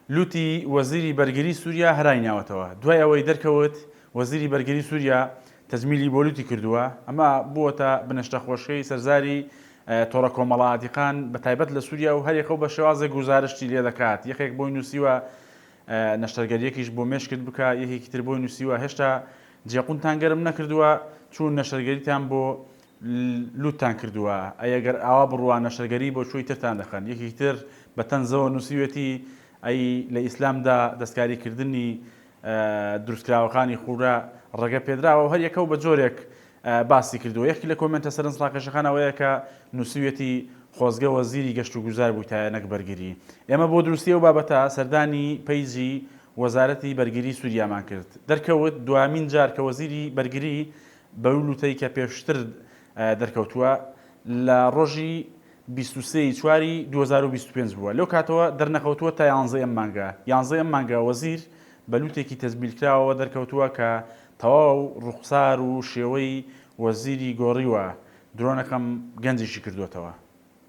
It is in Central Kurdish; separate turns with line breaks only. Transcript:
لوتی وەزیری بەرگری سووریا هەرایناوەتەوە. دوای ئەوەی دەرکەوت وەزیری بەرگری سووریا تەزمیلی بۆ لوتی کردووە. ئەمە بووەتە بنەشتە خۆشەی سەرزاری تۆڕە کۆمەڵایەتیەکان بە تایبەت لە سووریا و هەرێکەو بە شێوازێک گوزارشتی لێ دەکات. یەکێک بۆی نووسیوە نەشتەرگەریەکیش بۆ مێشکرد بکە، یەکێکی تر بۆی نووسیوە هێشتا جێقونتان گەرم نەکردووە چون نەشتەرگەریتان بۆ لوتتان کردووە. ئەگەر ئاوا بڕوان نەشتەرگەری بۆ شوی ترتان دەخەن. یەکێکی تر بە تەنزەوە نووسیوێتی ئەی لە ئیسلامدا دەستکاریکردنی دروستکراوەکانی خوورە ڕێگە پێدراوە و هەر یەکەو بە جۆرێک باسی کردووە. یەکی لە کۆمنتە سەرنجڕاکێشەکانەوەیە کە نووسیوێتی خۆزگە وەزیری گەشت و گوزار بووی تا نەک بەرگری. ئێمە بۆ دروستی ئەو بابەتە سەردانی پەیجی وەزارەتی بەرگری سووریامان کرد. دەرکەوت دوامین جار کە وەزیری بەرگری بەو لوتەی کە پێشتر دەرکەوتووە لە ڕۆژی 23/4 2025 بووە. لەو کاتەوە دەرنەکەوتووە تا 11 مانگە. 11 مانگە وەزیر بە لوتێکی تەزمیلکراوەوە دەرکەوتووە کە تەواو ڕوخسار و شێوەی وەزیری گۆڕیوە. درۆنەکەم گەنجیشی کردوێتەوە.